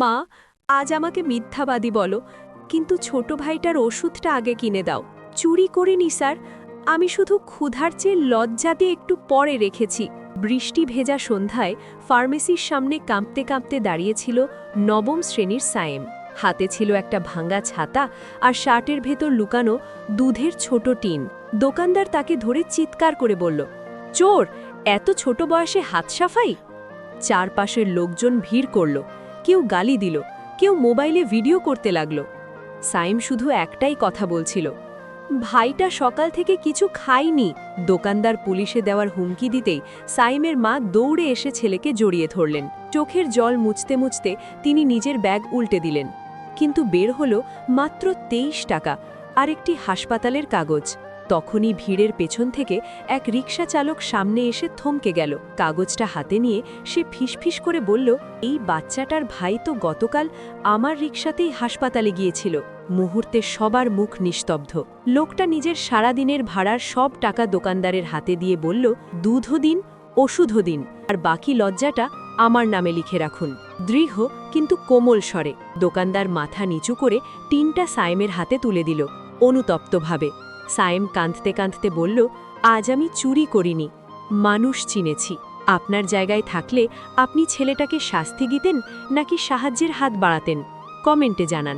মা, আজ আমাকে মিথ্যাবাদী বলো, কিন্তু ছোট ভাইটার ওষুধটা আগে কিনে দাও। চুরি করিনি স্যার, আমি শুধু ক্ষুধার চেয়ে লজ্জা দিয়ে একটু পরে রেখেছি। বৃষ্টি ভেজা সন্ধ্যায় ফার্মেসির সামনে কাঁপতে কাঁপতে দাঁড়িয়েছিল নবম শ্রেণীর সায়েম। হাতে ছিল একটা ভাঙা ছাতা আর শার্টের ভেতর লুকানো দুধের ছোট টিন। দোকানদার তাকে ধরে চিৎকার করে বলল, চোর, এত ছোট বয়সে হাত সাফাই? চারপাশের লোকজন ভিড় করল, কেউ গালি দিল, কেউ মোবাইলে ভিডিও করতে লাগল। সাইম শুধু একটাই কথা বলছিল, ভাইটা সকাল থেকে কিছু খায়নি। দোকানদার পুলিশে দেওয়ার হুমকি দিতেই সাইমের মা দৌড়ে এসে ছেলেকে জড়িয়ে ধরলেন। চোখের জল মুছতে মুছতে তিনি নিজের ব্যাগ উল্টে দিলেন, কিন্তু বের হলো মাত্র 23 টাকা আর একটি হাসপাতালের কাগজ। তখনই ভিড়ের পেছন থেকে এক রিকশা চালক সামনে এসে থমকে গেল। কাগজটা হাতে নিয়ে সে ফিসফিস করে বলল, এই বাচ্চাটার ভাই তো গতকাল আমার রিকশাতেই হাসপাতালে গিয়েছিল। মুহূর্তে সবার মুখ নিস্তব্ধ। লোকটা নিজের সারাদিনের ভাড়ার সব টাকা দোকানদারের হাতে দিয়ে বলল, দুধও দিন, ওষুধও দিন, আর বাকি লজ্জাটা আমার নামে লিখে রাখুন। দৃঢ় কিন্তু কোমল স্বরে দোকানদার মাথা নিচু করে টিনটা সাইমের হাতে তুলে দিল অনুতপ্তভাবে। সাইম কাঁদতে কাঁদতে বলল, আজ আমি চুরি করিনি, মানুষ চিনেছি। আপনার জায়গায় থাকলে আপনি ছেলেটাকে শাস্তি দিতেন নাকি সাহায্যের হাত বাড়াতেন? কমেন্টে জানান।